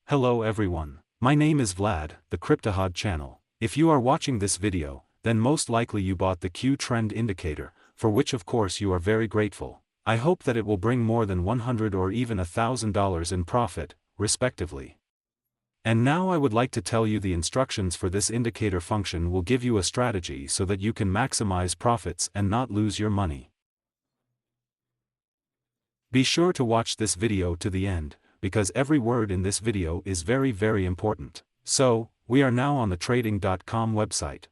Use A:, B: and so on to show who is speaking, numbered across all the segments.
A: Hello everyone. My name is Vlad, the CryptoHod channel. If you are watching this video, then most likely you bought the IQTrend indicator, for which of course you are very grateful. I hope that it will bring more than $100 or even $1,000 in profit, respectively. And now I would like to tell you the instructions for this indicator function will give you a strategy so that you can maximize profits and not lose your money. Be sure to watch this video to the end, because every word in this video is very important. So, we are now on the trading.com website.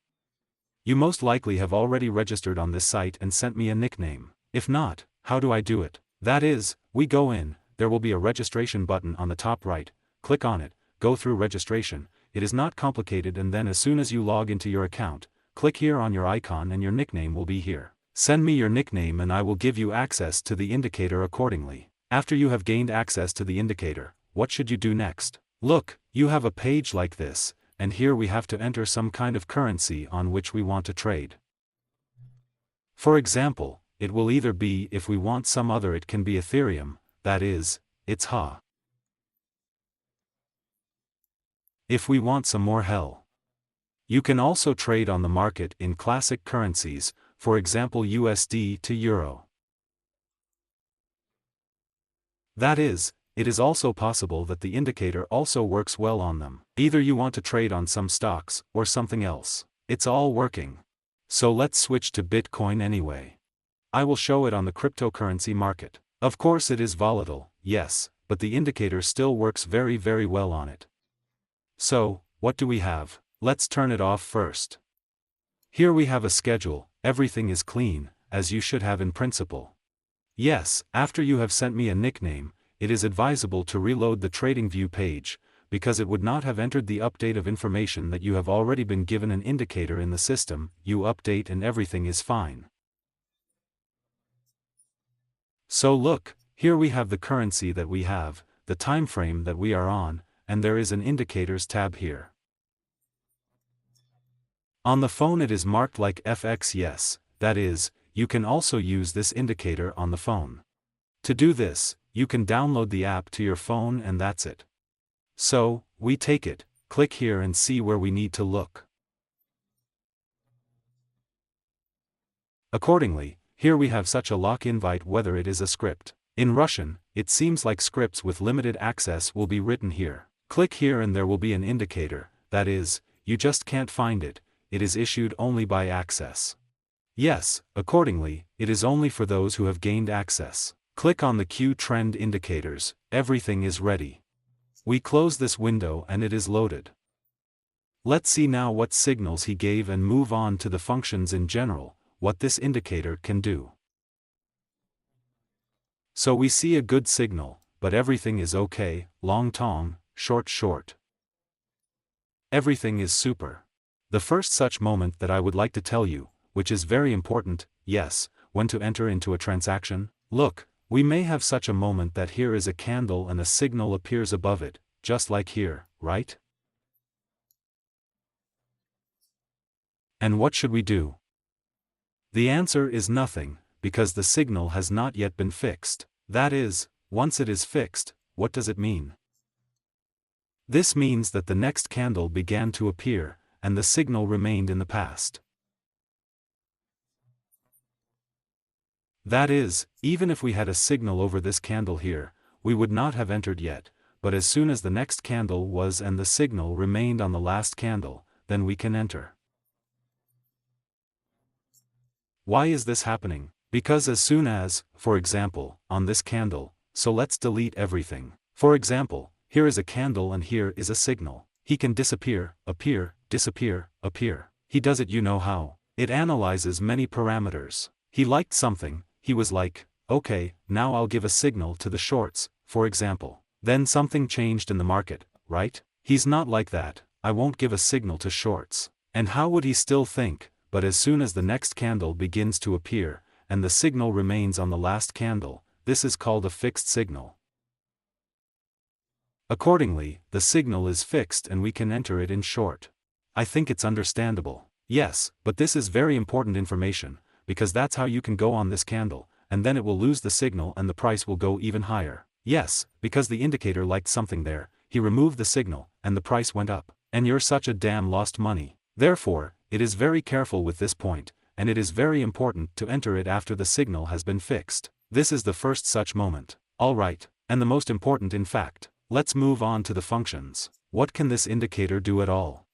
A: You most likely have already registered on this site and sent me a nickname. If not, how do I do it? That is, we go in, there will be a registration button on the top right, click on it, go through registration, it is not complicated, and then as soon as you log into your account, click here on your icon and your nickname will be here. Send me your nickname and I will give you access to the indicator accordingly. After you have gained access to the indicator, what should you do next? Look, you have a page like this, and here we have to enter some kind of currency on which we want to trade. For example, it will either be, if we want some other, it can be Ethereum, that is, it's HA. If we want some more hell, you can also trade on the market in classic currencies, for example USD to Euro. That is, it is also possible that the indicator also works well on them. Either you want to trade on some stocks, or something else. It's all working. So let's switch to Bitcoin anyway. I will show it on the cryptocurrency market. Of course it is volatile, yes, but the indicator still works very well on it. So, what do we have? Let's turn it off first. Here we have a schedule, everything is clean, as you should have in principle. Yes, after you have sent me a nickname, it is advisable to reload the TradingView page, because it would not have entered the update of information that you have already been given an indicator in the system, you update and everything is fine. So look, here we have the currency that we have, the time frame that we are on, and there is an indicators tab here. On the phone it is marked like FX yes, that is, you can also use this indicator on the phone. To do this, you can download the app to your phone and that's it. So, we take it, click here and see where we need to look. Accordingly, here we have such a lock invite whether it is a script. In Russian, it seems like scripts with limited access will be written here. Click here and there will be an indicator, that is, you just can't find it, it is issued only by access. Yes, accordingly, it is only for those who have gained access. Click on the IQTrend indicators, everything is ready. We close this window and it is loaded. Let's see now what signals he gave and move on to the functions in general, what this indicator can do. So we see a good signal, but everything is okay, long short. Everything is super. The first such moment that I would like to tell you, which is very important, yes, when to enter into a transaction. Look, we may have such a moment that here is a candle and a signal appears above it, just like here, right? And what should we do? The answer is nothing, because the signal has not yet been fixed. That is, once it is fixed, what does it mean? This means that the next candle began to appear, and the signal remained in the past. That is, even if we had a signal over this candle here, we would not have entered yet, but as soon as the next candle was and the signal remained on the last candle, then we can enter. Why is this happening? Because as soon as, for example, on this candle, so let's delete everything. For example, here is a candle and here is a signal. He can disappear, appear, disappear, appear. He does it, you know how. It analyzes many parameters. He liked something, he was like, okay, now I'll give a signal to the shorts, for example. Then something changed in the market, right? He's not like that, I won't give a signal to shorts. And how would he still think, but as soon as the next candle begins to appear, and the signal remains on the last candle, this is called a fixed signal. Accordingly, the signal is fixed and we can enter it in short. I think it's understandable. Yes, but this is very important information, because that's how you can go on this candle, and then it will lose the signal and the price will go even higher. Yes, because the indicator liked something there, he removed the signal, and the price went up. And you're such a damn lost money. Therefore, it is very careful with this point, and it is very important to enter it after the signal has been fixed. This is the first such moment. Alright, and the most important in fact. Let's move on to the functions. What can this indicator do at all?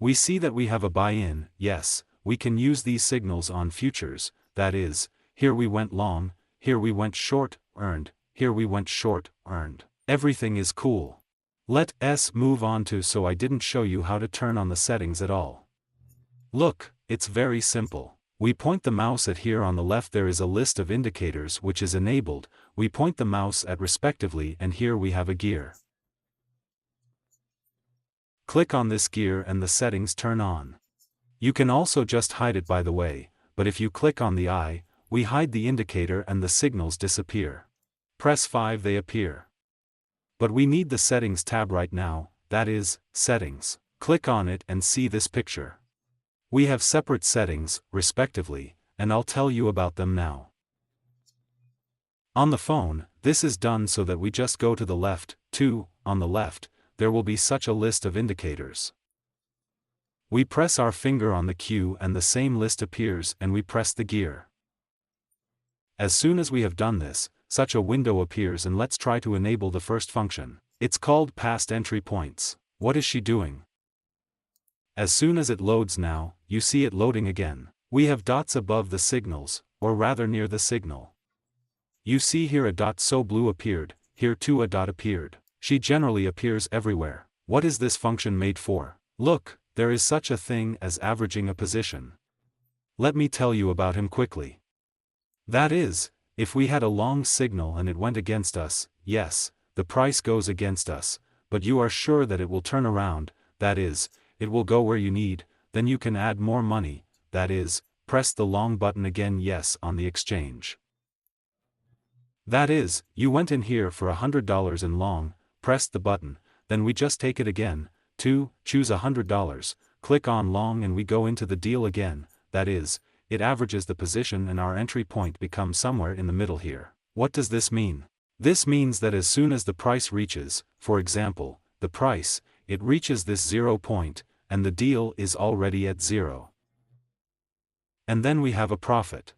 A: We see that we have a buy-in. Yes, we can use these signals on futures, that is, here we went long, here we went short, earned, here we went short, earned. Everything is cool. Let's move on to so I didn't show you how to turn on the settings at all. Look, it's very simple. We point the mouse at here on the left there is a list of indicators which is enabled, we point the mouse at respectively and here we have a gear. Click on this gear and the settings turn on. You can also just hide it by the way, but if you click on the eye, we hide the indicator and the signals disappear. Press 5 they appear. But we need the settings tab right now, that is, settings. Click on it and see this picture. We have separate settings, respectively, and I'll tell you about them now. On the phone, this is done so that we just go to the left, on the left, there will be such a list of indicators. We press our finger on the Q and the same list appears and we press the gear. As soon as we have done this, such a window appears and let's try to enable the first function. It's called past entry points. What is she doing? As soon as it loads now, you see it loading again. We have dots above the signals, or rather near the signal. You see here a dot so blue appeared, here too a dot appeared. She generally appears everywhere. What is this function made for? Look, there is such a thing as averaging a position. Let me tell you about him quickly. That is, if we had a long signal and it went against us, yes, the price goes against us, but you are sure that it will turn around, that is, it will go where you need, then you can add more money, that is, press the long button again yes on the exchange. That is, you went in here for $100 in long, pressed the button, then we just take it again, choose $100, click on long and we go into the deal again, that is, it averages the position and our entry point becomes somewhere in the middle here. What does this mean? This means that as soon as the price reaches, for example, the price, it reaches this 0 point, and the deal is already at 0. And then we have a profit.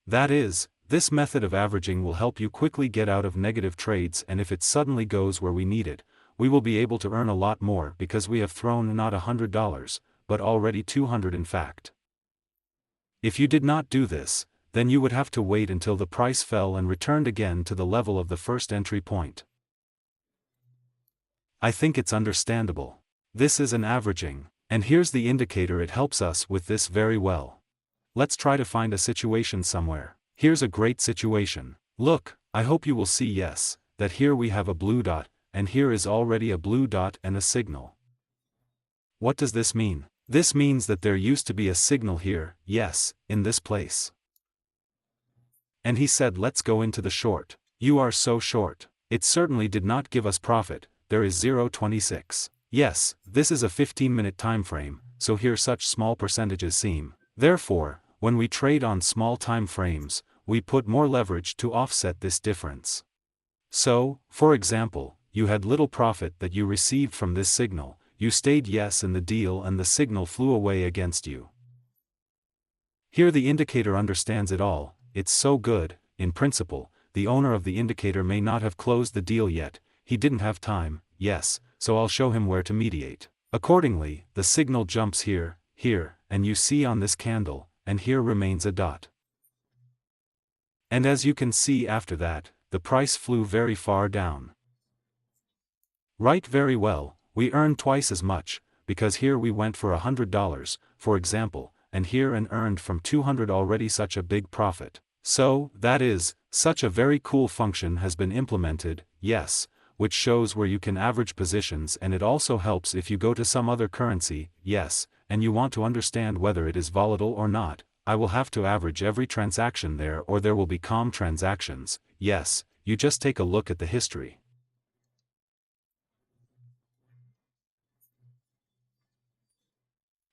A: That is, this method of averaging will help you quickly get out of negative trades and if it suddenly goes where we need it, we will be able to earn a lot more because we have thrown not $100, but already $200 in fact. If you did not do this, then you would have to wait until the price fell and returned again to the level of the first entry point. I think it's understandable. This is an averaging, and here's the indicator it helps us with this very well. Let's try to find a situation somewhere. Here's a great situation. Look, I hope you will see yes, that here we have a blue dot, and here is already a blue dot and a signal. What does this mean? This means that there used to be a signal here, yes, in this place. And he said let's go into the short. You are so short. It certainly did not give us profit, there is 0.26. Yes, this is a 15-minute time frame, so here such small percentages seem. Therefore, when we trade on small time frames, we put more leverage to offset this difference. So, for example, you had little profit that you received from this signal, you stayed yes in the deal and the signal flew away against you. Here the indicator understands it all, it's so good, in principle, the owner of the indicator may not have closed the deal yet, he didn't have time, yes, so I'll show him where to mediate. Accordingly, the signal jumps here, and you see on this candle, and here remains a dot. And as you can see after that, the price flew very far down. Right, very well, we earned twice as much, because here we went for $100, for example, and here and earned from $200 already such a big profit. So, that is, such a very cool function has been implemented, yes, which shows where you can average positions and it also helps if you go to some other currency, yes, and you want to understand whether it is volatile or not, I will have to average every transaction there or there will be calm transactions, yes, you just take a look at the history.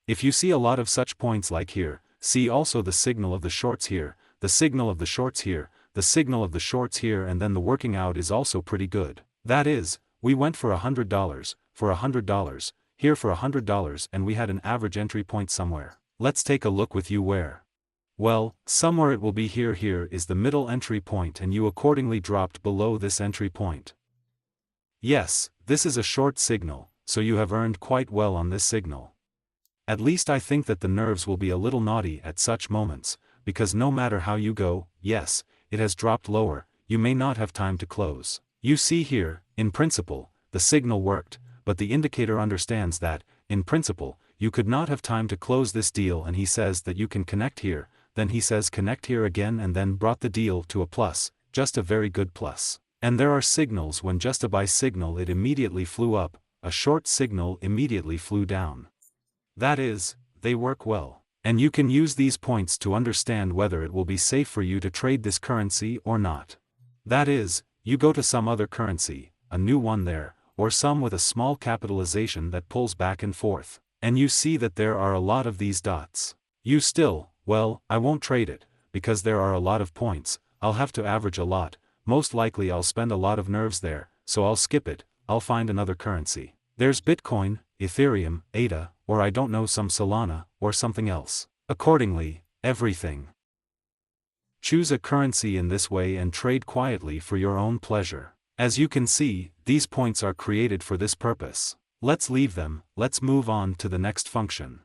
A: If you see a lot of such points like here, see also the signal of the shorts here, the signal of the shorts here, the signal of the shorts here and then the working out is also pretty good. That is, we went for $100, here for $100, and we had an average entry point somewhere. Let's take a look with you where. Well, somewhere it will be here. Here is the middle entry point, and you accordingly dropped below this entry point. Yes, this is a short signal, so you have earned quite well on this signal. At least I think that the nerves will be a little naughty at such moments, because no matter how you go, yes, it has dropped lower, you may not have time to close. You see here, in principle, the signal worked, but the indicator understands that, in principle, you could not have time to close this deal, and he says that you can connect here, then he says connect here again, and then brought the deal to a plus, just a very good plus. And there are signals when just a buy signal it immediately flew up, a short signal immediately flew down. That is, they work well. And you can use these points to understand whether it will be safe for you to trade this currency or not. That is, you go to some other currency, a new one there, or some with a small capitalization that pulls back and forth, and you see that there are a lot of these dots. You still, well, I won't trade it, because there are a lot of points, I'll have to average a lot, most likely I'll spend a lot of nerves there, so I'll skip it, I'll find another currency. There's Bitcoin, Ethereum, ADA, or I don't know, some Solana, or something else. Accordingly, everything. Choose a currency in this way and trade quietly for your own pleasure. As you can see, these points are created for this purpose. Let's leave them, let's move on to the next function.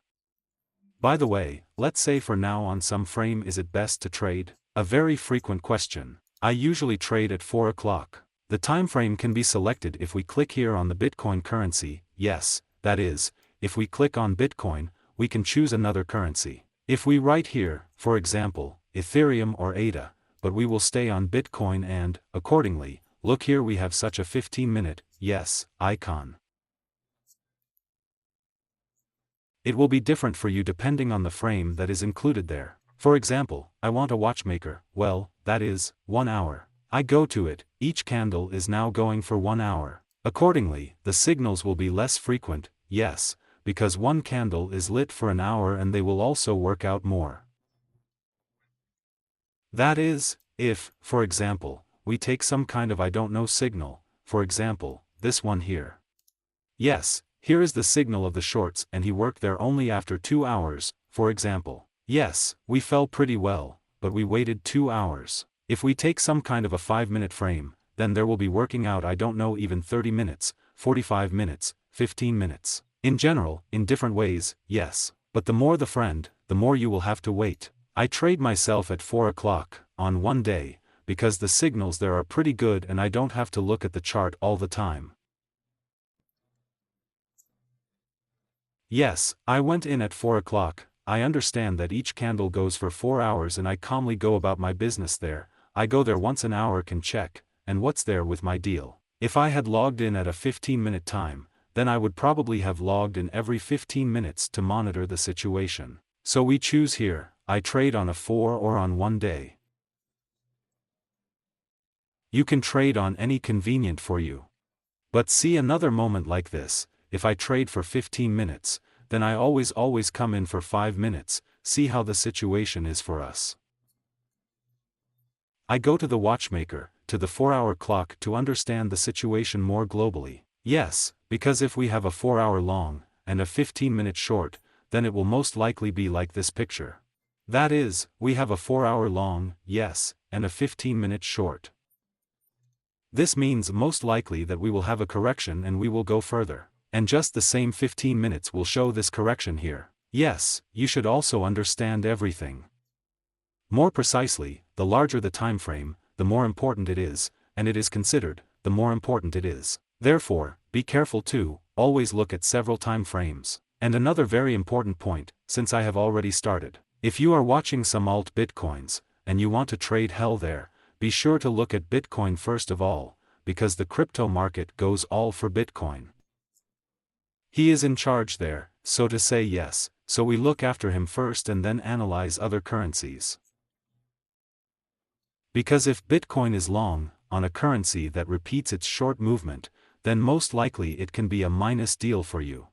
A: By the way, let's say for now on some frame is it best to trade? A very frequent question. I usually trade at 4 o'clock. The time frame can be selected if we click here on the Bitcoin currency, yes, that is, if we click on Bitcoin, we can choose another currency. If we write here, for example, Ethereum or ADA, but we will stay on Bitcoin, and, accordingly, look here we have such a 15-minute, yes, icon. It will be different for you depending on the frame that is included there. For example, I want a watchmaker, well, that is, 1 hour. I go to it, each candle is now going for 1 hour. Accordingly, the signals will be less frequent, yes, because one candle is lit for an hour, and they will also work out more. That is, if, for example, we take some kind of I don't know signal, for example, this one here. Yes, here is the signal of the shorts, and he worked there only after 2 hours, for example. Yes, we fell pretty well, but we waited 2 hours. If we take some kind of a 5-minute frame, then there will be working out I don't know, even 30 minutes, 45 minutes, 15 minutes. In general, in different ways, yes, but the more the friend, the more you will have to wait. I trade myself at 4 o'clock, on one day, because the signals there are pretty good and I don't have to look at the chart all the time. Yes, I went in at 4 o'clock, I understand that each candle goes for 4 hours, and I calmly go about my business there. I go there once an hour, can check, and what's there with my deal. If I had logged in at a 15-minute time, then I would probably have logged in every 15 minutes to monitor the situation. So we choose here, I trade on a 4 or on 1 day. You can trade on any convenient for you. But see, another moment like this, if I trade for 15 minutes, then I always come in for 5 minutes, see how the situation is for us. I go to the watchmaker, to the 4-hour clock, to understand the situation more globally. Yes, because if we have a 4-hour long, and a 15-minute short, then it will most likely be like this picture. That is, we have a 4-hour long, yes, and a 15-minute short. This means most likely that we will have a correction and we will go further. And just the same 15 minutes will show this correction here. Yes, you should also understand everything. More precisely, the larger the time frame, the more important it is, and it is considered, the more important it is. Therefore, be careful too, always look at several time frames. And another very important point, since I have already started, if you are watching some alt bitcoins, and you want to trade hell there, be sure to look at Bitcoin first of all, because the crypto market goes all for Bitcoin. He is in charge there, so to say, yes, so we look after him first and then analyze other currencies. Because if Bitcoin is long, on a currency that repeats its short movement, then most likely it can be a minus deal for you.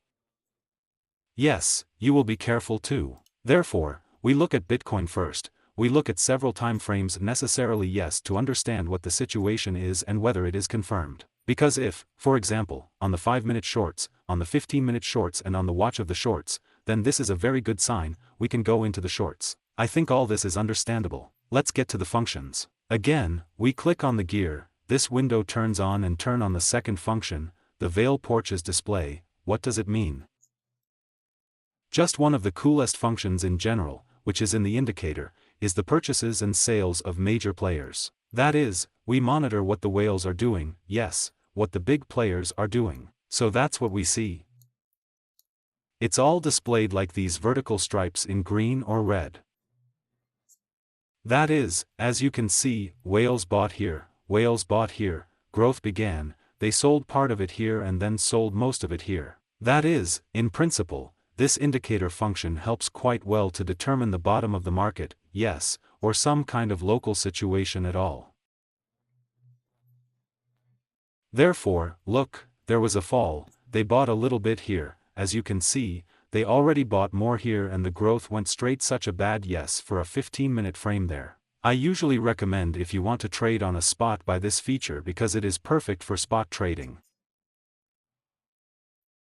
A: Yes, you will be careful too. Therefore, we look at Bitcoin first, we look at several time frames necessarily, yes, to understand what the situation is and whether it is confirmed. Because if, for example, on the 5-minute shorts, on the 15-minute shorts and on the watch of the shorts, then this is a very good sign, we can go into the shorts. I think all this is understandable. Let's get to the functions. Again, we click on the gear, this window turns on and turn on the second function, the veil porches display. What does it mean? Just one of the coolest functions in general, which is in the indicator, is the purchases and sales of major players. That is, we monitor what the whales are doing, yes, what the big players are doing. So that's what we see. It's all displayed like these vertical stripes in green or red. That is, as you can see, whales bought here, growth began, they sold part of it here and then sold most of it here. That is, in principle, this indicator function helps quite well to determine the bottom of the market, yes, or some kind of local situation at all. Therefore, look, there was a fall, they bought a little bit here, as you can see, they already bought more here and the growth went straight such a bad yes for a 15-minute frame there. I usually recommend if you want to trade on a spot by this feature because it is perfect for spot trading.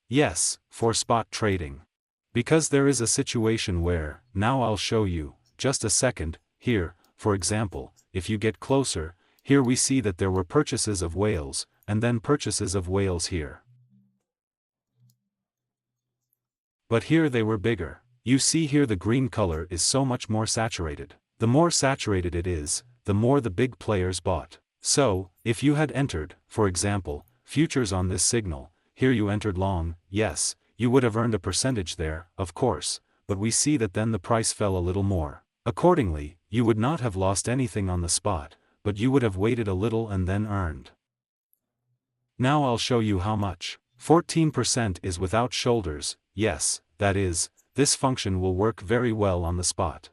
A: Yes, for spot trading. Because there is a situation where, now I'll show you, just a second, here, for example, if you get closer, here we see that there were purchases of whales, and then purchases of whales here. But here they were bigger. You see here the green color is so much more saturated. The more saturated it is, the more the big players bought. So, if you had entered, for example, futures on this signal, here you entered long, yes, you would have earned a percentage there, of course, but we see that then the price fell a little more. Accordingly, you would not have lost anything on the spot, but you would have waited a little and then earned. Now I'll show you how much. 14% is without shoulders, yes, that is, this function will work very well on the spot.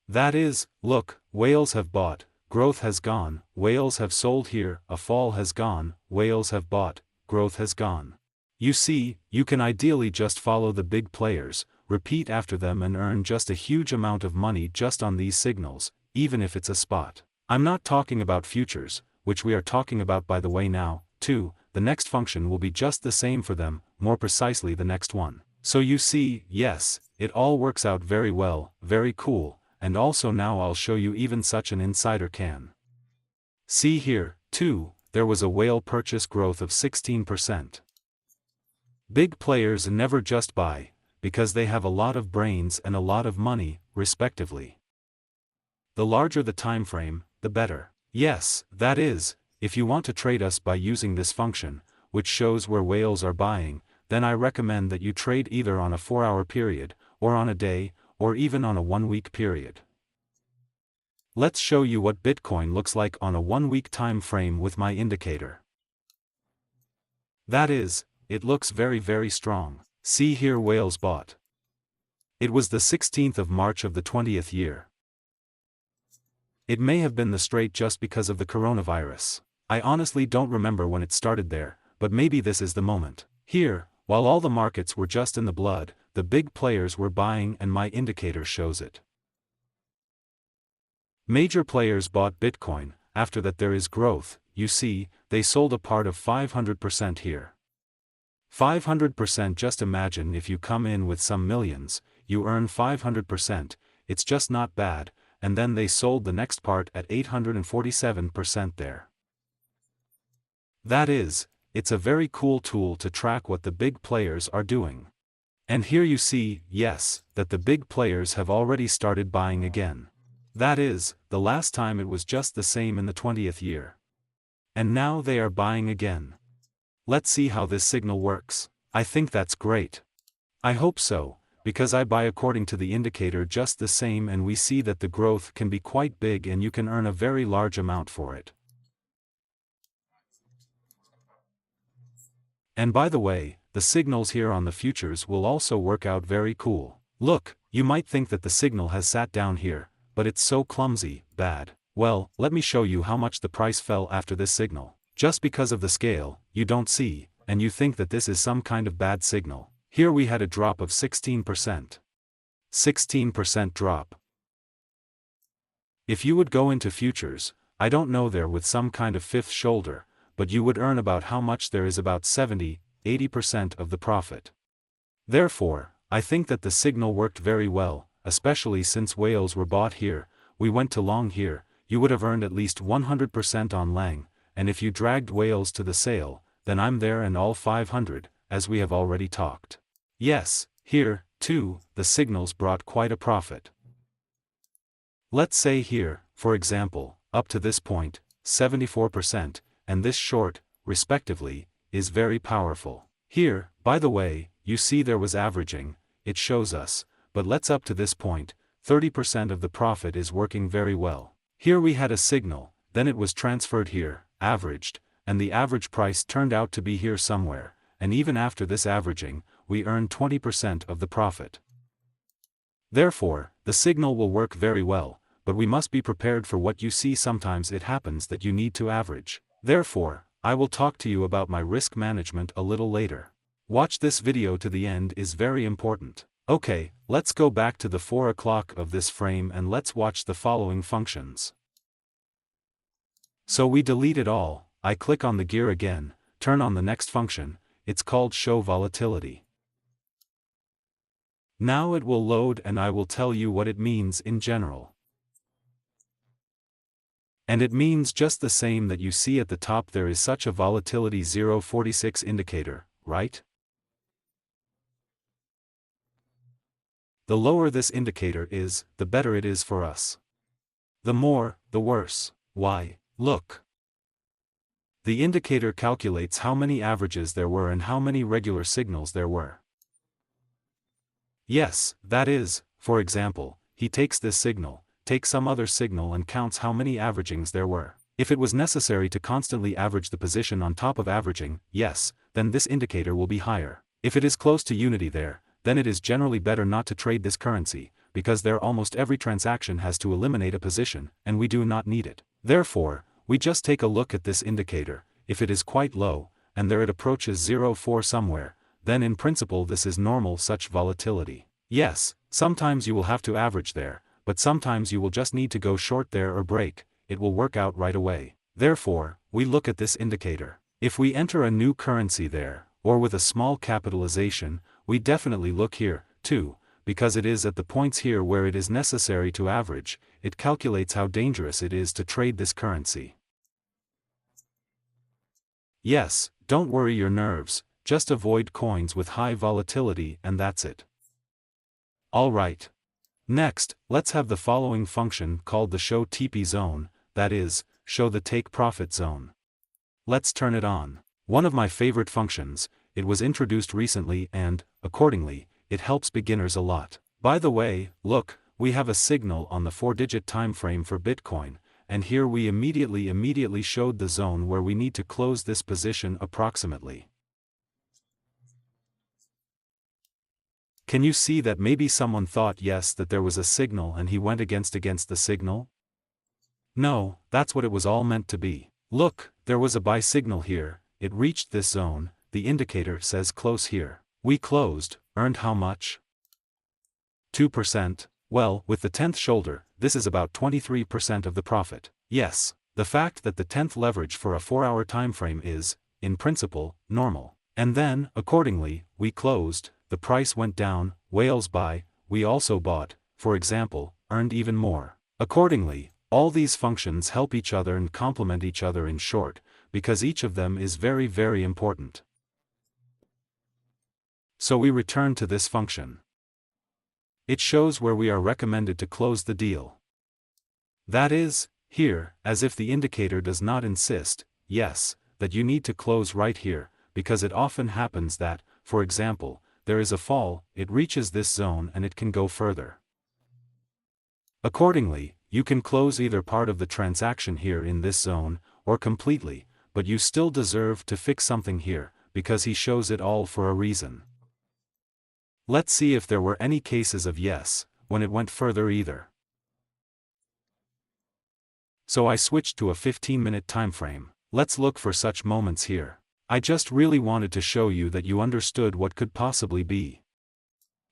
A: That is, look, whales have bought, growth has gone, whales have sold here, a fall has gone, whales have bought, growth has gone. You see, you can ideally just follow the big players, repeat after them and earn just a huge amount of money just on these signals, even if it's a spot. I'm not talking about futures, which we are talking about by the way now, too. The next function will be just the same for them, more precisely the next one. So you see, yes, it all works out very well, very cool, and also now I'll show you even such an insider can. See here, too, there was a whale purchase growth of 16%. Big players never just buy, because they have a lot of brains and a lot of money, respectively. The larger the time frame, the better. Yes, that is, if you want to trade us by using this function, which shows where whales are buying, then I recommend that you trade either on a 4-hour period, or on a day, or even on a 1-week period. Let's show you what Bitcoin looks like on a 1-week time frame with my indicator. That is, it looks very very strong. See here whales bought. It was the 16th of March of the 20th year. It may have been the straight just because of the coronavirus. I honestly don't remember when it started there, but maybe this is the moment. Here, while all the markets were just in the blood, the big players were buying and my indicator shows it. Major players bought Bitcoin, after that there is growth, you see, they sold a part of 500% here. 500%, just imagine if you come in with some millions, you earn 500%, it's just not bad, and then they sold the next part at 847% there. That is, it's a very cool tool to track what the big players are doing. And here you see, yes, that the big players have already started buying again. That is, the last time it was just the same in the 20th year. And now they are buying again. Let's see how this signal works. I think that's great. I hope so, because I buy according to the indicator just the same and we see that the growth can be quite big and you can earn a very large amount for it. And by the way, the signals here on the futures will also work out very cool. Look, you might think that the signal has sat down here, but it's so clumsy, bad. Well, let me show you how much the price fell after this signal. Just because of the scale, you don't see, and you think that this is some kind of bad signal. Here we had a drop of 16%. 16% drop. If you would go into futures, I don't know there with some kind of fifth shoulder, but you would earn about how much there is about 70–80% of the profit. Therefore, I think that the signal worked very well, especially since whales were bought here, we went to long here, you would have earned at least 100% on lang, and if you dragged whales to the sale, then I'm there and all 500, as we have already talked. Yes, here, too, the signals brought quite a profit. Let's say here, for example, up to this point, 74%, and this short, respectively, is very powerful. Here, by the way, you see there was averaging, it shows us, but let's up to this point, 30% of the profit is working very well. Here we had a signal, then it was transferred here, averaged, and the average price turned out to be here somewhere, and even after this averaging, we earned 20% of the profit. Therefore, the signal will work very well, but we must be prepared for what you see. Sometimes it happens that you need to average. Therefore, I will talk to you about my risk management a little later. Watch this video to the end, is very important. Okay, let's go back to the 4 o'clock of this frame and let's watch the following functions. So we delete it all, I click on the gear again, turn on the next function, it's called Show Volatility. Now it will load and I will tell you what it means in general. And it means just the same that you see at the top. There is such a volatility 0.46 indicator, right? The lower this indicator is, the better it is for us. The more, the worse. Why? Look. The indicator calculates how many averages there were and how many regular signals there were. Yes, that is, for example, he takes this signal, takes some other signal and counts how many averagings there were. If it was necessary to constantly average the position on top of averaging, yes, then this indicator will be higher. If it is close to unity there, then it is generally better not to trade this currency, because there almost every transaction has to eliminate a position, and we do not need it. Therefore, we just take a look at this indicator. If it is quite low, and there it approaches 0.4 somewhere, then in principle this is normal such volatility. Yes, sometimes you will have to average there, but sometimes you will just need to go short there or break, it will work out right away. Therefore, we look at this indicator. If we enter a new currency there, or with a small capitalization, we definitely look here, too, because it is at the points here where it is necessary to average, it calculates how dangerous it is to trade this currency. Yes, don't worry your nerves, just avoid coins with high volatility and that's it. Alright. Next, let's have the following function called the Show TP Zone, that is, show the take profit zone. Let's turn it on. One of my favorite functions, it was introduced recently and, accordingly, it helps beginners a lot. By the way, look, we have a signal on the 4-digit time frame for Bitcoin, and here we immediately showed the zone where we need to close this position approximately. Can you see that maybe someone thought yes that there was a signal and he went against the signal? No, that's what it was all meant to be. Look, there was a buy signal here, it reached this zone, the indicator says close here. We closed, earned how much? 2%, well, with the 10th shoulder, this is about 23% of the profit. Yes, the fact that the 10th leverage for a 4-hour time frame is, in principle, normal. And then, accordingly, we closed, the price went down, whales buy, we also bought, for example, earned even more. Accordingly, all these functions help each other and complement each other in short, because each of them is very important. So we return to this function. It shows where we are recommended to close the deal. That is, here, as if the indicator does not insist, yes, that you need to close right here, because it often happens that, for example, there is a fall, it reaches this zone and it can go further. Accordingly, you can close either part of the transaction here in this zone, or completely, but you still deserve to fix something here, because he shows it all for a reason. Let's see if there were any cases of yes, when it went further either. So I switched to a 15-minute time frame. Let's look for such moments here. I just really wanted to show you that you understood what could possibly be.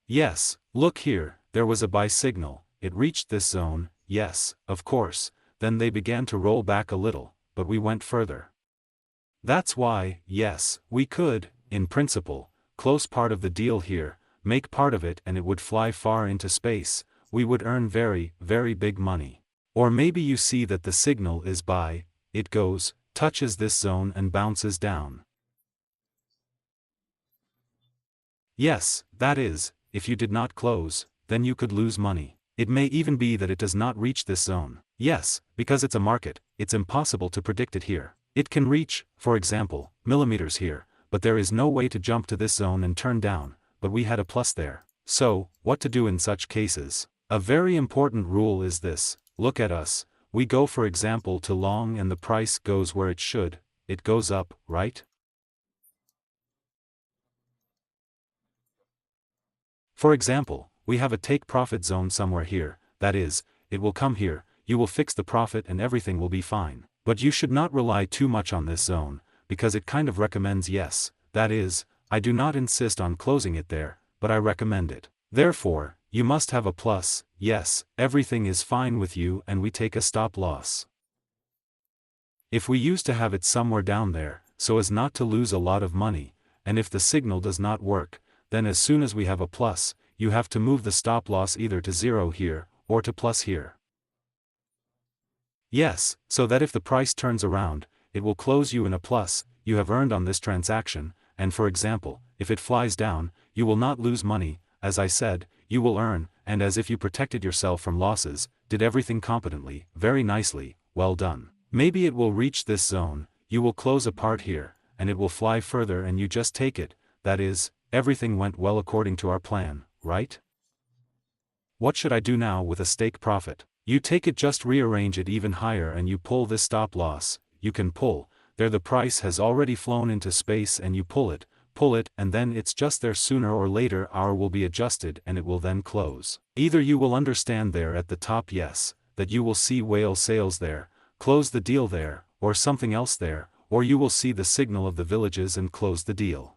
A: Yes, look here, there was a buy signal, it reached this zone, yes, of course, then they began to roll back a little, but we went further. That's why, yes, we could, in principle, close part of the deal here, make part of it and it would fly far into space, we would earn very, very big money. Or maybe you see that the signal is buy, it goes, touches this zone and bounces down. Yes, that is, if you did not close, then you could lose money. It may even be that it does not reach this zone. Yes, because it's a market, it's impossible to predict it here. It can reach, for example, millimeters here, but there is no way to jump to this zone and turn down, but we had a plus there. So, what to do in such cases? A very important rule is this: look at us, we go for example to long and the price goes where it should, it goes up, right? For example, we have a take profit zone somewhere here, that is, it will come here, you will fix the profit and everything will be fine. But you should not rely too much on this zone, because it kind of recommends yes, that is, I do not insist on closing it there, but I recommend it. Therefore, you must have a plus, yes, everything is fine with you and we take a stop loss. If we used to have it somewhere down there, so as not to lose a lot of money, and if the signal does not work, then as soon as we have a plus, you have to move the stop loss either to 0 here, or to plus here. Yes, so that if the price turns around, it will close you in a plus, you have earned on this transaction, and for example, if it flies down, you will not lose money, as I said, you will earn, and as if you protected yourself from losses, did everything competently, very nicely, well done. Maybe it will reach this zone, you will close a part here, and it will fly further and you just take it, that is, everything went well according to our plan, right? What should I do now with a stake profit? You take it, just rearrange it even higher and you pull this stop loss, you can pull, there the price has already flown into space and you pull it, and then it's just there, sooner or later our will be adjusted and it will then close. Either you will understand there at the top, yes, that you will see whale sales there, close the deal there, or something else there, or you will see the signal of the villages and close the deal.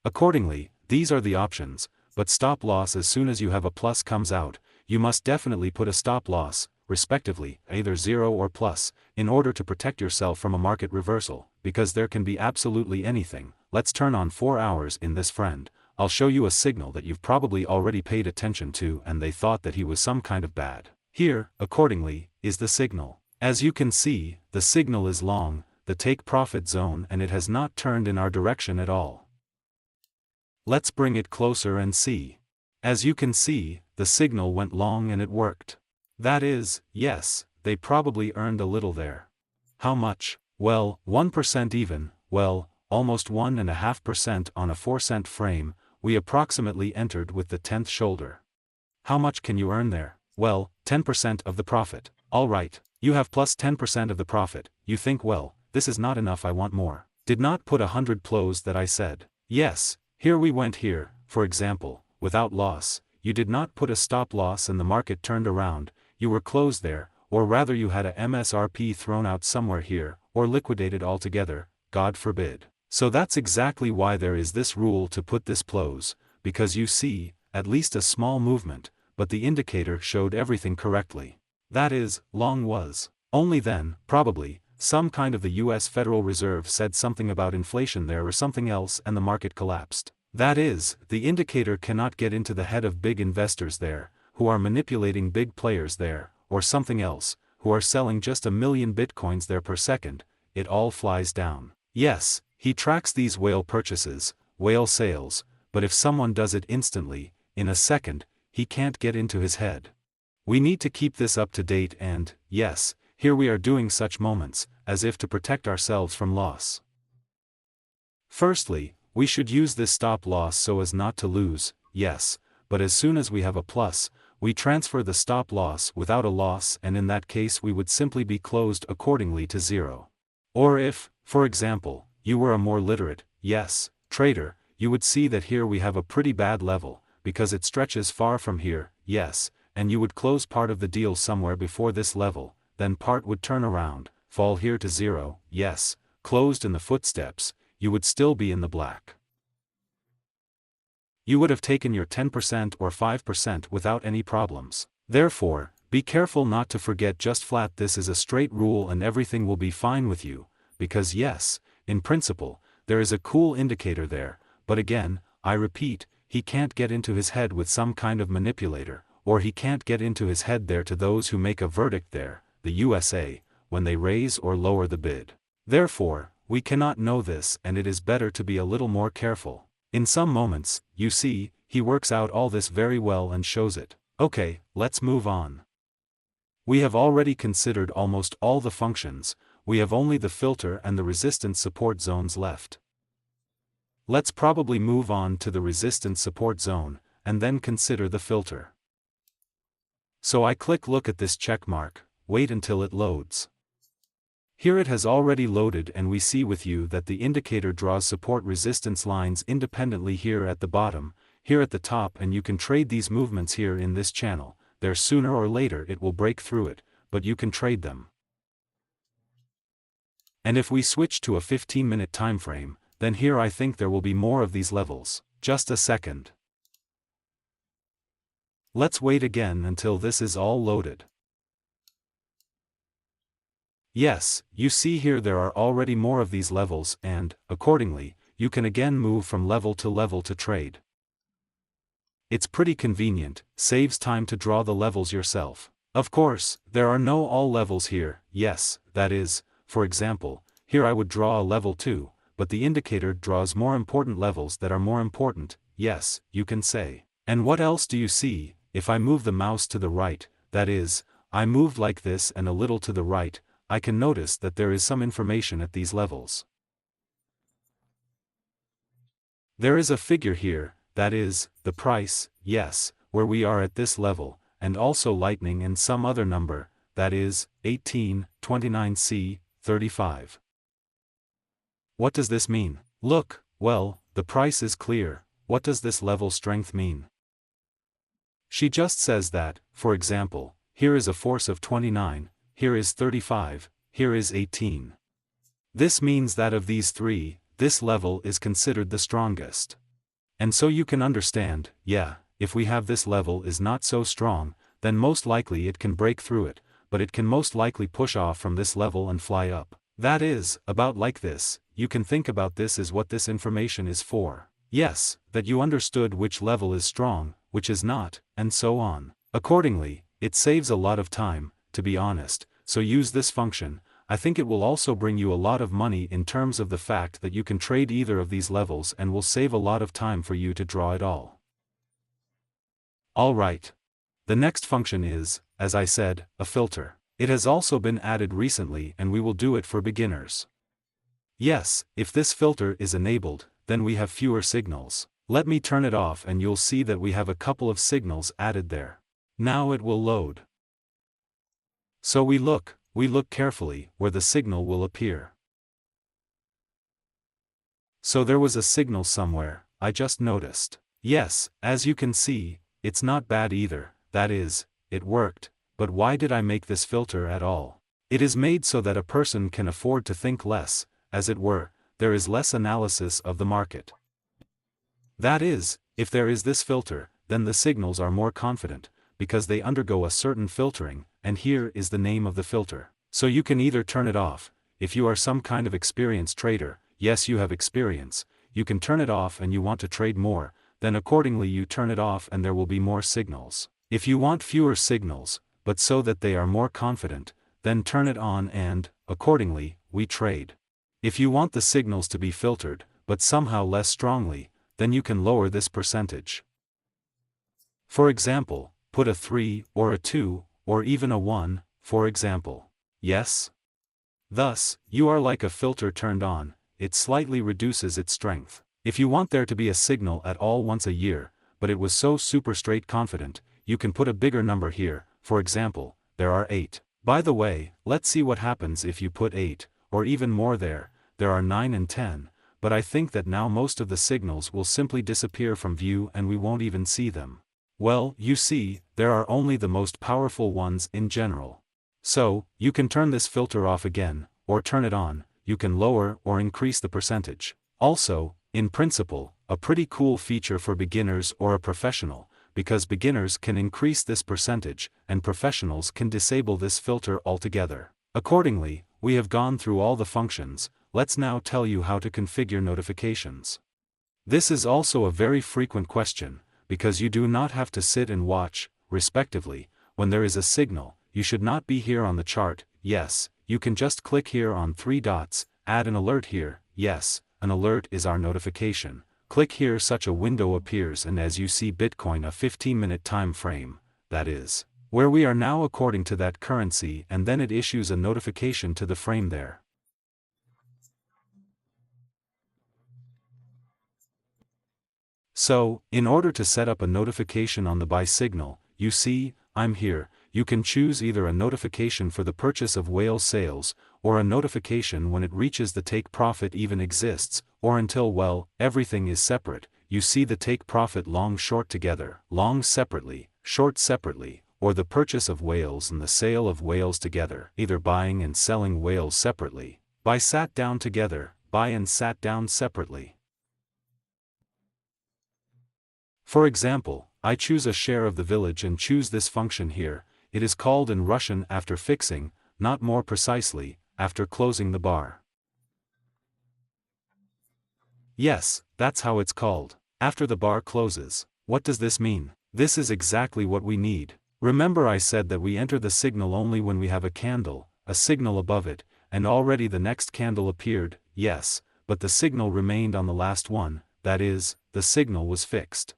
A: Accordingly, these are the options, but stop loss as soon as you have a plus comes out, you must definitely put a stop loss, respectively, either 0 or plus, in order to protect yourself from a market reversal, because there can be absolutely anything. Let's turn on 4 hours in this friend, I'll show you a signal that you've probably already paid attention to and they thought that he was some kind of bad. Here, accordingly, is the signal. As you can see, the signal is long, the take profit zone, and it has not turned in our direction at all. Let's bring it closer and see. As you can see, the signal went long and it worked. That is, yes, they probably earned a little there. How much? Well, 1% even, well, almost 1.5% on a 4-cent frame, we approximately entered with the 10th shoulder. How much can you earn there? Well, 10% of the profit. Alright, you have plus 10% of the profit, you think, well, this is not enough, I want more. Did not put 100 close that I said. Yes. Here we went here, for example, without loss, you did not put a stop loss and the market turned around, you were closed there, or rather you had a MSRP thrown out somewhere here, or liquidated altogether, God forbid. So that's exactly why there is this rule to put this close, because you see, at least a small movement, but the indicator showed everything correctly. That is, long was. Only then, probably, some kind of the US Federal Reserve said something about inflation there or something else and the market collapsed. That is, the indicator cannot get into the head of big investors there, who are manipulating big players there, or something else, who are selling just 1 million bitcoins there per second, it all flies down. Yes, he tracks these whale purchases, whale sales, but if someone does it instantly, in a second, he can't get into his head. We need to keep this up to date and, yes, here we are doing such moments, as if to protect ourselves from loss. Firstly, we should use this stop loss so as not to lose, yes, but as soon as we have a plus, we transfer the stop loss without a loss, and in that case we would simply be closed accordingly to 0. Or if, for example, you were a more literate, yes, trader, you would see that here we have a pretty bad level, because it stretches far from here, yes, and you would close part of the deal somewhere before this level, then part would turn around, fall here to 0, yes, closed in the footsteps, you would still be in the black. You would have taken your 10% or 5% without any problems. Therefore, be careful not to forget just flat this is a straight rule and everything will be fine with you, because yes, in principle, there is a cool indicator there, but again, I repeat, he can't get into his head with some kind of manipulator, or he can't get into his head there to those who make a verdict there, the USA, when they raise or lower the bid. Therefore, we cannot know this, and it is better to be a little more careful. In some moments, you see, he works out all this very well and shows it. Okay, let's move on. We have already considered almost all the functions, we have only the filter and the resistance support zones left. Let's probably move on to the resistance support zone, and then consider the filter. So I click look at this check mark, wait until it loads. Here it has already loaded and we see with you that the indicator draws support resistance lines independently here at the bottom, here at the top, and you can trade these movements here in this channel. There sooner or later it will break through it, but you can trade them. And if we switch to a 15-minute time frame, then here I think there will be more of these levels. Just a second. Let's wait again until this is all loaded. Yes, you see here there are already more of these levels and, accordingly, you can again move from level to trade. It's pretty convenient, saves time to draw the levels yourself. Of course, there are no all levels here, yes, that is, for example, here I would draw a level 2, but the indicator draws more important levels that are more important, yes, you can say. And what else do you see, if I move the mouse to the right, that is, I moved like this and a little to the right, I can notice that there is some information at these levels. There is a figure here, that is, the price, yes, where we are at this level, and also lightning and some other number, that is, 18, 29C, 35. What does this mean? Look, well, the price is clear. What does this level strength mean? She just says that, for example, here is a force of 29, here is 35, here is 18. This means that of these three, this level is considered the strongest. And so you can understand, yeah, if we have this level is not so strong, then most likely it can break through it, but it can most likely push off from this level and fly up. That is, about like this, you can think about this as what this information is for. Yes, that you understood which level is strong, which is not, and so on. Accordingly, it saves a lot of time, to be honest, so use this function. I think it will also bring you a lot of money in terms of the fact that you can trade either of these levels and will save a lot of time for you to draw it all. Alright. The next function is, as I said, a filter. It has also been added recently and we will do it for beginners. Yes, if this filter is enabled, then we have fewer signals. Let me turn it off and you'll see that we have a couple of signals added there. Now it will load. So we look carefully where the signal will appear. So there was a signal somewhere, I just noticed. Yes, as you can see, it's not bad either, that is, it worked, but why did I make this filter at all? It is made so that a person can afford to think less, as it were, there is less analysis of the market. That is, if there is this filter, then the signals are more confident, because they undergo a certain filtering, and here is the name of the filter. So you can either turn it off, if you are some kind of experienced trader, yes you have experience, you can turn it off and you want to trade more, then accordingly you turn it off and there will be more signals. If you want fewer signals, but so that they are more confident, then turn it on and, accordingly, we trade. If you want the signals to be filtered, but somehow less strongly, then you can lower this percentage. For example, put a 3, or a 2, or even a 1, for example. Yes? Thus, you are like a filter turned on, it slightly reduces its strength. If you want there to be a signal at all once a year, but it was so super straight confident, you can put a bigger number here, for example, there are 8. By the way, let's see what happens if you put 8, or even more there are 9 and 10, but I think that now most of the signals will simply disappear from view and we won't even see them. Well, you see, there are only the most powerful ones in general. So, you can turn this filter off again, or turn it on, you can lower or increase the percentage. Also, in principle, a pretty cool feature for beginners or a professional, because beginners can increase this percentage, and professionals can disable this filter altogether. Accordingly, we have gone through all the functions, let's now tell you how to configure notifications. This is also a very frequent question, because you do not have to sit and watch, respectively, when there is a signal. You should not be here on the chart. Yes, you can just click here on 3 dots, add an alert here. Yes, an alert is our notification. Click here, such a window appears, and as you see Bitcoin a 15-minute time frame, that is, where we are now according to that currency, and then it issues a notification to the frame there. So, in order to set up a notification on the buy signal, you see, I'm here, you can choose either a notification for the purchase of whale sales, or a notification when it reaches the take profit even exists, or until, well, everything is separate. You see the take profit long short together, long separately, short separately, or the purchase of whales and the sale of whales together, either buying and selling whales separately, buy sat down together, buy and sat down separately. For example, I choose a share of the village and choose this function here. It is called in Russian after fixing, not more precisely, after closing the bar. Yes, that's how it's called, after the bar closes. What does this mean? This is exactly what we need. Remember, I said that we enter the signal only when we have a candle, a signal above it, and already the next candle appeared. Yes, but the signal remained on the last one, that is, the signal was fixed.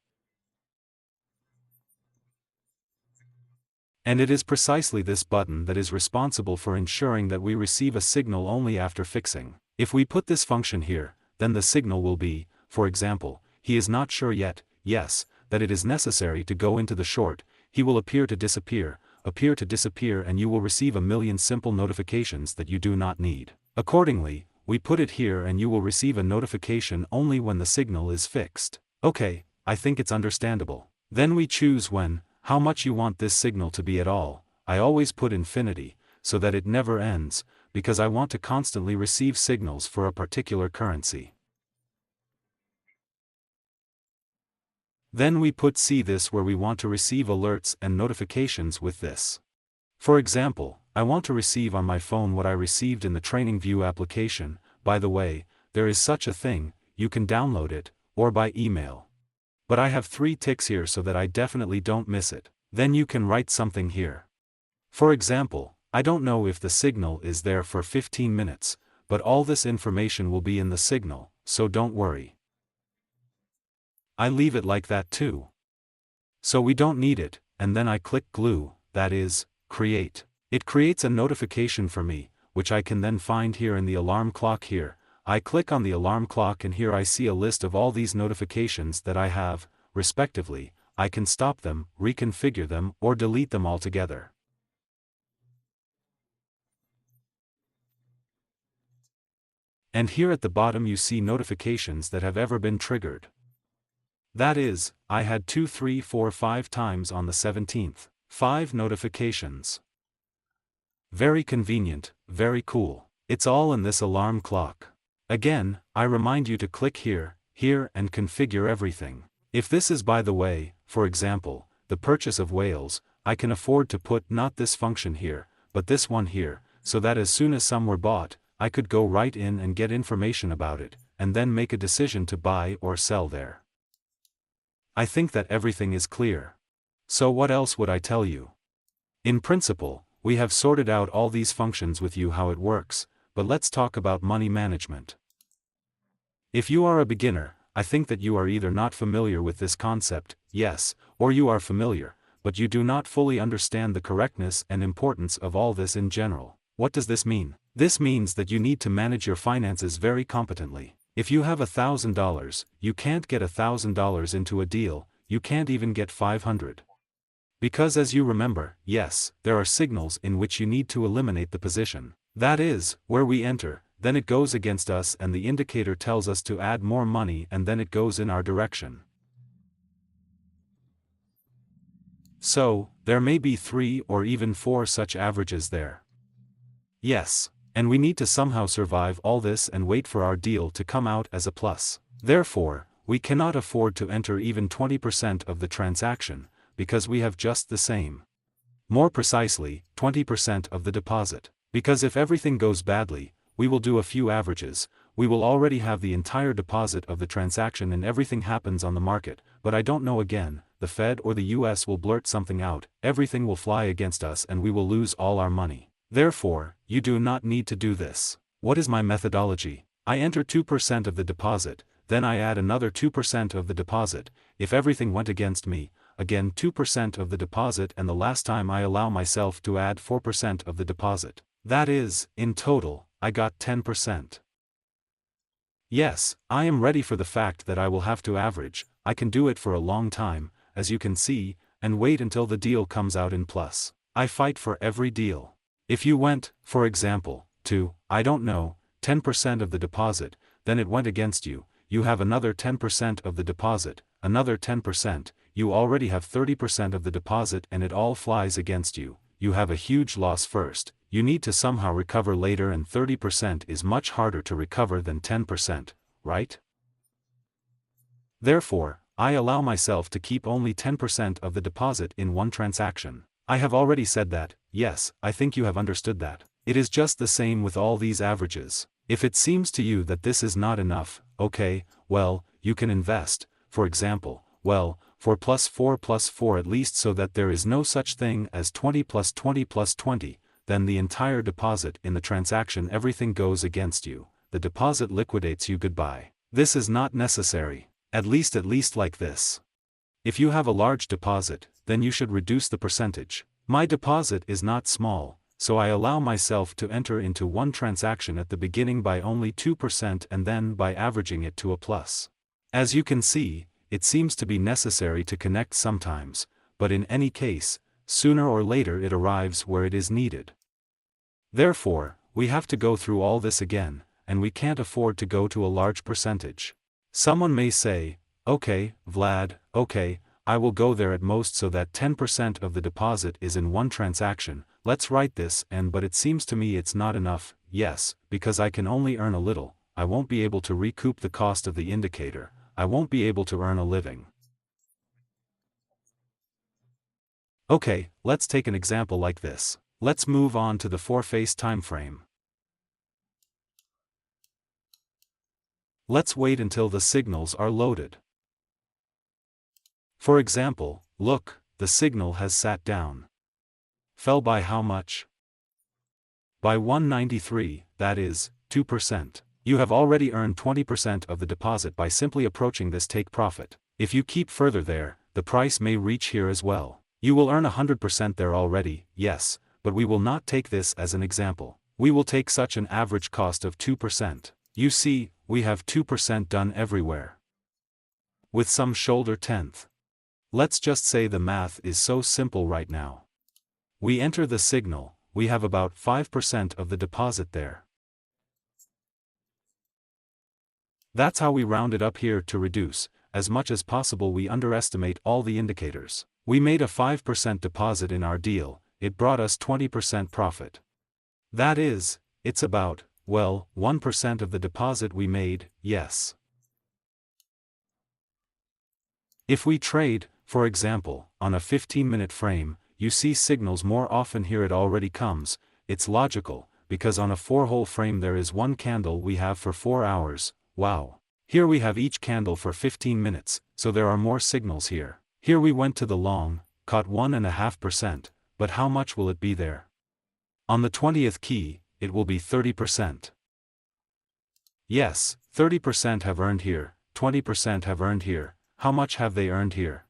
A: And it is precisely this button that is responsible for ensuring that we receive a signal only after fixing. If we put this function here, then the signal will be, for example, he is not sure yet, yes, that it is necessary to go into the short. He will appear to disappear, and you will receive a million simple notifications that you do not need. Accordingly, we put it here and you will receive a notification only when the signal is fixed. Okay, I think it's understandable. Then we choose when, how much you want this signal to be at all. I always put infinity, so that it never ends, because I want to constantly receive signals for a particular currency. Then we put see this where we want to receive alerts and notifications with this. For example, I want to receive on my phone what I received in the Training View application. By the way, there is such a thing, you can download it, or by email. But I have 3 ticks here so that I definitely don't miss it. Then you can write something here. For example, I don't know if the signal is there for 15 minutes, but all this information will be in the signal, so don't worry. I leave it like that too. So we don't need it, and then I click glue, that is, create. It creates a notification for me, which I can then find here in the alarm clock here. I click on the alarm clock and here I see a list of all these notifications that I have, respectively. I can stop them, reconfigure them, or delete them altogether. And here at the bottom you see notifications that have ever been triggered. That is, I had 2, 3, 4, 5 times on the 17th. 5 notifications. Very convenient, very cool. It's all in this alarm clock. Again, I remind you to click here, and configure everything. If this is, by the way, for example, the purchase of whales, I can afford to put not this function here, but this one here, so that as soon as some were bought, I could go right in and get information about it, and then make a decision to buy or sell there. I think that everything is clear. So what else would I tell you? In principle, we have sorted out all these functions with you how it works, but let's talk about money management. If you are a beginner, I think that you are either not familiar with this concept, yes, or you are familiar, but you do not fully understand the correctness and importance of all this in general. What does this mean? This means that you need to manage your finances very competently. If you have $1,000, you can't get $1,000 into a deal, you can't even get 500. Because as you remember, yes, there are signals in which you need to eliminate the position. That is, where we enter, then it goes against us and the indicator tells us to add more money and then it goes in our direction. So, there may be 3 or even 4 such averages there. Yes, and we need to somehow survive all this and wait for our deal to come out as a plus. Therefore, we cannot afford to enter even 20% of the transaction, because we have just the same. More precisely, 20% of the deposit. Because if everything goes badly, we will do a few averages. We will already have the entire deposit of the transaction and everything happens on the market, but I don't know again, the Fed or the US will blurt something out, everything will fly against us and we will lose all our money. Therefore, you do not need to do this. What is my methodology? I enter 2% of the deposit, then I add another 2% of the deposit, if everything went against me, again 2% of the deposit, and the last time I allow myself to add 4% of the deposit. That is, in total, I got 10%. Yes, I am ready for the fact that I will have to average. I can do it for a long time, as you can see, and wait until the deal comes out in plus. I fight for every deal. If you went, for example, to, I don't know, 10% of the deposit, then it went against you, you have another 10% of the deposit, another 10%, you already have 30% of the deposit and it all flies against you, you have a huge loss first, you need to somehow recover later and 30% is much harder to recover than 10%, right? Therefore, I allow myself to keep only 10% of the deposit in one transaction. I have already said that, yes, I think you have understood that. It is just the same with all these averages. If it seems to you that this is not enough, okay, well, you can invest, for example, well, for plus 4 at least, so that there is no such thing as 20 plus 20 plus 20, then the entire deposit in the transaction, everything goes against you, the deposit liquidates you, goodbye. This is not necessary, at least like this. If you have a large deposit, then you should reduce the percentage. My deposit is not small, so I allow myself to enter into one transaction at the beginning by only 2% and then by averaging it to a plus. As you can see, it seems to be necessary to connect sometimes, but in any case, sooner or later it arrives where it is needed. Therefore, we have to go through all this again, and we can't afford to go to a large percentage. Someone may say, okay, Vlad, okay, I will go there at most so that 10% of the deposit is in one transaction, let's write this, but it seems to me it's not enough, yes, because I can only earn a little, I won't be able to recoup the cost of the indicator, I won't be able to earn a living. Okay, let's take an example like this. Let's move on to the 4-phase time frame. Let's wait until the signals are loaded. For example, look, the signal has sat down. Fell by how much? By 193, that is, 2%. You have already earned 20% of the deposit by simply approaching this take profit. If you keep further there, the price may reach here as well. You will earn 100% there already, yes, but we will not take this as an example. We will take such an average cost of 2%. You see, we have 2% done everywhere. With some shoulder tenth. Let's just say the math is so simple right now. We enter the signal, we have about 5% of the deposit there. That's how we round it up here to reduce, as much as possible we underestimate all the indicators. We made a 5% deposit in our deal, it brought us 20% profit. That is, it's about, well, 1% of the deposit we made, yes. If we trade, for example, on a 15-minute frame, you see signals more often here, it already comes, it's logical, because on a 4-hole frame there is one candle we have for 4 hours, wow. Here we have each candle for 15 minutes, so there are more signals here. Here we went to the long, caught 1.5%, but how much will it be there? On the 20th key, it will be 30%. Yes, 30% have earned here, 20% have earned here, how much have they earned here?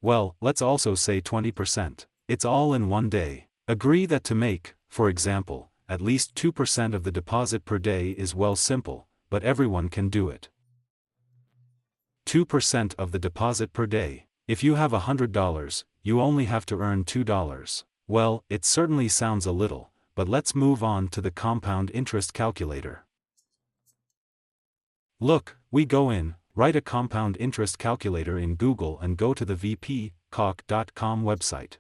A: Well, let's also say 20%. It's all in one day. Agree that to make, for example, at least 2% of the deposit per day is well simple, but everyone can do it. 2% of the deposit per day. If you have $100, you only have to earn $2. Well, it certainly sounds a little, but let's move on to the compound interest calculator. Look, we go in, write a compound interest calculator in Google and go to the vpcalc.com website.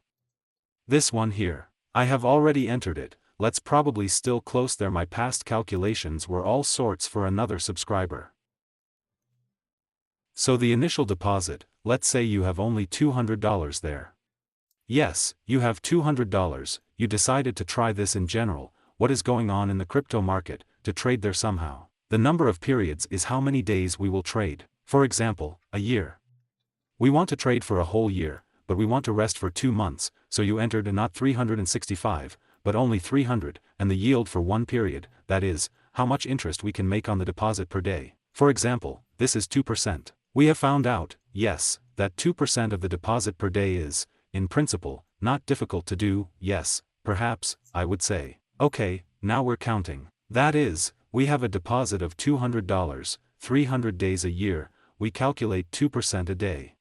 A: This one here. I have already entered it, let's probably still close there, my past calculations were all sorts for another subscriber. So the initial deposit, let's say you have only $200 there. Yes, you have $200, you decided to try this in general, what is going on in the crypto market, to trade there somehow. The number of periods is how many days we will trade. For example, a year. We want to trade for a whole year, but we want to rest for 2 months, so you entered not 365, but only 300, and the yield for 1 period, that is, how much interest we can make on the deposit per day. For example, this is 2%. We have found out, yes, that 2% of the deposit per day is, in principle, not difficult to do. Yes, perhaps, I would say. Okay, now we're counting. That is, we have a deposit of $200, 300 days a year, we calculate 2% a day.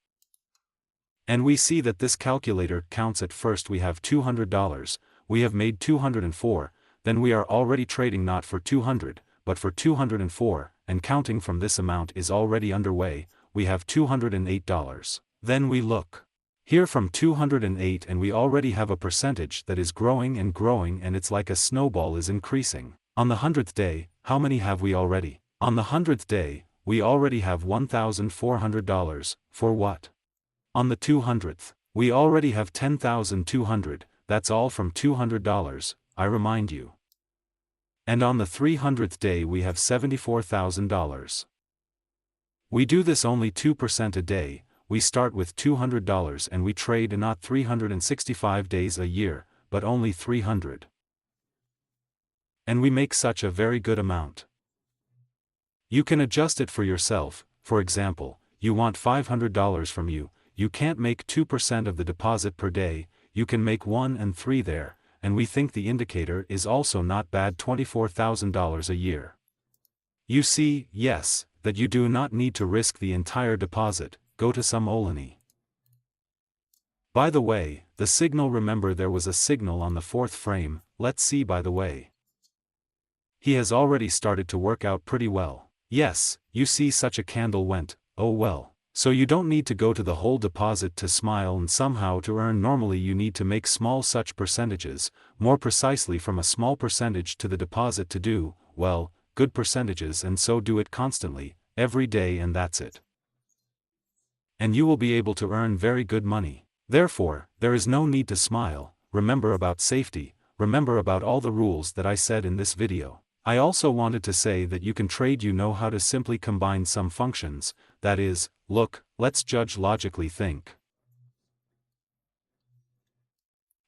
A: And we see that this calculator counts. At first we have $200, we have made 204, then we are already trading not for 200, but for 204, and counting from this amount is already underway, we have $208. Then we look here from 208 and we already have a percentage that is growing and it's like a snowball is increasing. On the 100th day, how many have we already? On the 100th day, we already have $1,400, for what? On the 200th, we already have $10,200, that's all from $200, I remind you. And on the 300th day we have $74,000. We do this only 2% a day, we start with $200 and we trade not 365 days a year, but only 300. And we make such a very good amount. You can adjust it for yourself. For example, you want $500 from you, you can't make 2% of the deposit per day, you can make 1 and 3 there, and we think the indicator is also not bad, $24,000 a year. You see, yes, that you do not need to risk the entire deposit, go to some Olani. By the way, the signal, remember there was a signal on the 4th frame, let's see. By the way, he has already started to work out pretty well. Yes, you see such a candle went, oh well. So you don't need to go to the whole deposit to smile and somehow to earn. Normally you need to make small such percentages, more precisely from a small percentage to the deposit to do, well, good percentages, and so do it constantly, every day, and that's it. And you will be able to earn very good money. Therefore, there is no need to smile. Remember about safety, remember about all the rules that I said in this video. I also wanted to say that you can trade, you know how to simply combine some functions, that is, look, let's judge logically. Think.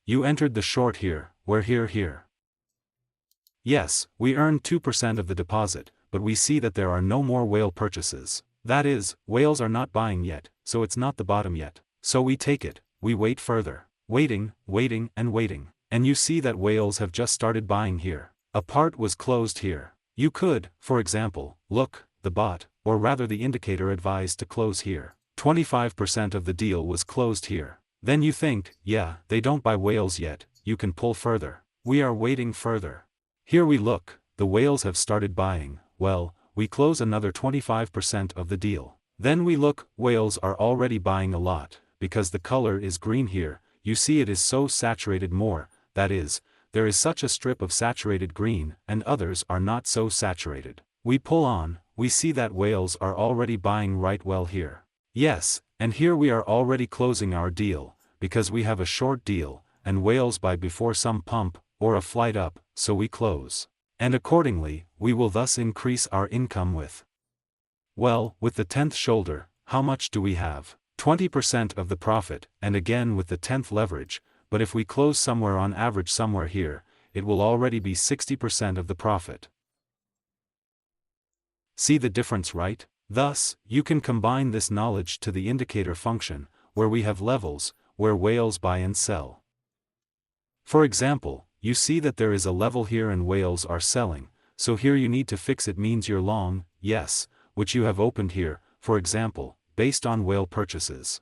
A: You entered the short here, where here. Yes, we earned 2% of the deposit, but we see that there are no more whale purchases. That is, whales are not buying yet, so it's not the bottom yet. So we take it, we wait further. Waiting, and waiting. And you see that whales have just started buying here. A part was closed here. You could, for example, look, the bot, or rather the indicator advised to close here. 25% of the deal was closed here. Then you think, yeah, they don't buy whales yet, you can pull further. We are waiting further. Here we look, the whales have started buying, well, we close another 25% of the deal. Then we look, whales are already buying a lot, because the color is green here, you see it is so saturated more, that is, there is such a strip of saturated green, and others are not so saturated. We pull on, we see that whales are already buying right well here. Yes, and here we are already closing our deal, because we have a short deal, and whales buy before some pump, or a flight up, so we close. And accordingly, we will thus increase our income with. Well, with the 10th shoulder, how much do we have? 20% of the profit, and again with the 10th leverage, but if we close somewhere on average somewhere here, it will already be 60% of the profit. See the difference, right? Thus, you can combine this knowledge to the indicator function, where we have levels, where whales buy and sell. For example, you see that there is a level here and whales are selling, so here you need to fix it, means you're long, yes, which you have opened here, for example, based on whale purchases.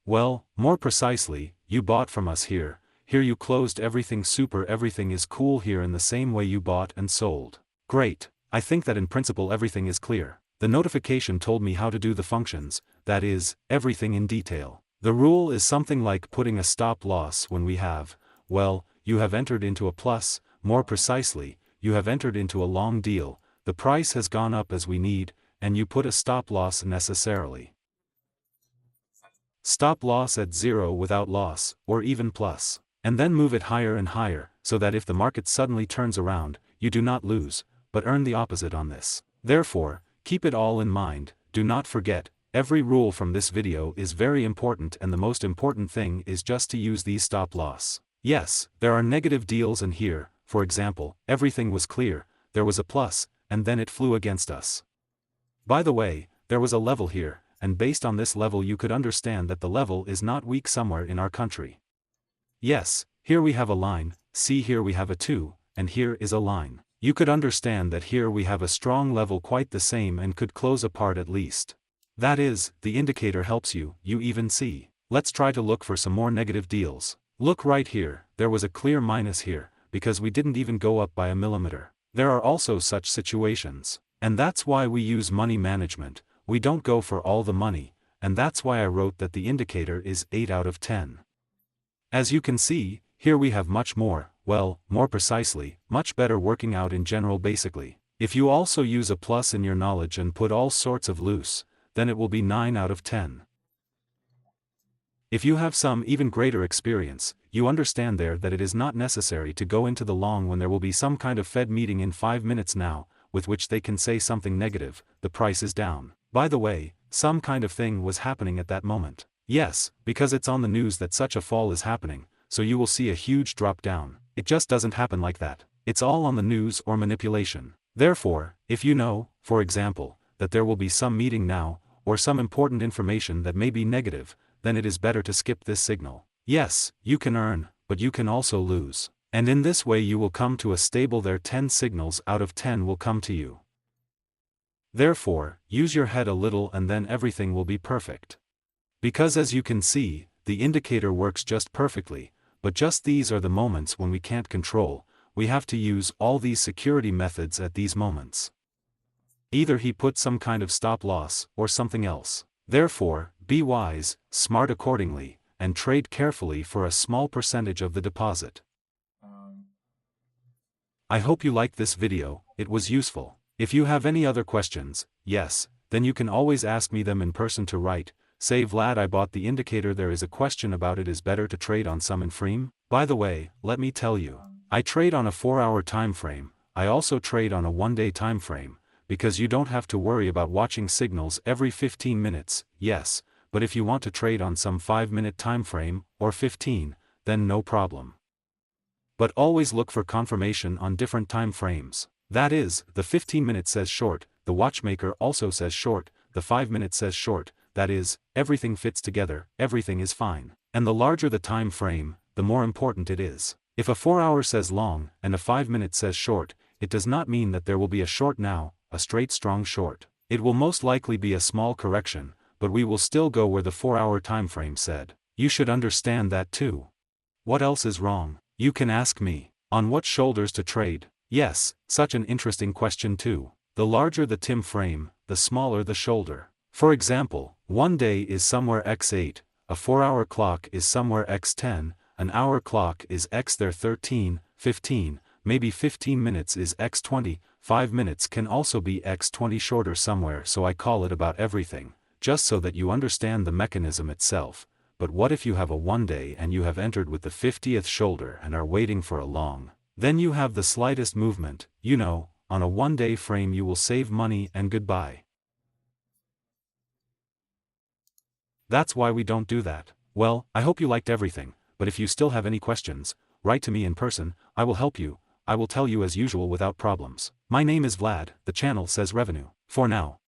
A: Well, more precisely, you bought from us here you closed everything, super, everything is cool here in the same way you bought and sold. Great, I think that in principle everything is clear. The notification told me how to do the functions, that is, everything in detail. The rule is something like putting a stop loss when we have, well, you have entered into a plus, more precisely, you have entered into a long deal, the price has gone up as we need, and you put a stop loss necessarily. Stop loss at 0 without loss, or even plus. And then move it higher and higher, so that if the market suddenly turns around, you do not lose, but earn the opposite on this. Therefore, keep it all in mind, do not forget, every rule from this video is very important, and the most important thing is just to use these stop loss. Yes, there are negative deals, and here, for example, everything was clear, there was a plus, and then it flew against us. By the way, there was a level here, and based on this level you could understand that the level is not weak somewhere in our country. Yes, here we have a line, see here we have a 2, and here is a line. You could understand that here we have a strong level quite the same and could close apart at least. That is, the indicator helps you, you even see. Let's try to look for some more negative deals. Look right here, there was a clear minus here, because we didn't even go up by a millimeter. There are also such situations. And that's why we use money management, we don't go for all the money, and that's why I wrote that the indicator is 8 out of 10. As you can see, here we have much more, well, more precisely, much better working out in general basically. If you also use a plus in your knowledge and put all sorts of loose, then it will be 9 out of 10. If you have some even greater experience, you understand there that it is not necessary to go into the long when there will be some kind of Fed meeting in 5 minutes now, with which they can say something negative, the price is down. By the way, some kind of thing was happening at that moment. Yes, because it's on the news that such a fall is happening, so you will see a huge drop down. It just doesn't happen like that. It's all on the news or manipulation. Therefore, if you know, for example, that there will be some meeting now, or some important information that may be negative, then it is better to skip this signal. Yes, you can earn, but you can also lose. And in this way you will come to a stable there 10 signals out of 10 will come to you. Therefore, use your head a little and then everything will be perfect. Because as you can see, the indicator works just perfectly, but just these are the moments when we can't control, we have to use all these security methods at these moments. Either he put some kind of stop loss, or something else. Therefore, be wise, smart accordingly, and trade carefully for a small percentage of the deposit. I hope you liked this video, it was useful. If you have any other questions, yes, then you can always ask me them in person to write, say Vlad I bought the indicator there is a question about it is better to trade on some in frame? By the way, let me tell you, I trade on a 4-hour time frame, I also trade on a 1-day time frame, because you don't have to worry about watching signals every 15 minutes, yes, but if you want to trade on some 5-minute time frame, or 15, then no problem. But always look for confirmation on different time frames. That is, the 15-minute says short, the watchmaker also says short, the 5-minute says short, that is, everything fits together, everything is fine. And the larger the time frame, the more important it is. If a 4-hour says long, and a 5-minute says short, it does not mean that there will be a short now, a straight strong short. It will most likely be a small correction, but we will still go where the 4-hour time frame said. You should understand that too. What else is wrong? You can ask me, on what shoulders to trade? Yes, such an interesting question too. The larger the time frame, the smaller the shoulder. For example, 1 day is somewhere x8, a 4-hour clock is somewhere x10, an hour clock is x there 13, 15, maybe 15 minutes is x20, 5 minutes can also be x20 shorter somewhere, so I call it about everything, just so that you understand the mechanism itself. But what if you have a 1 day and you have entered with the 50th shoulder and are waiting for a long? Then you have the slightest movement, you know, on a 1-day frame you will save money and goodbye. That's why we don't do that. Well, I hope you liked everything, but if you still have any questions, write to me in person, I will help you, I will tell you as usual without problems. My name is Vlad, the channel says revenue. For now.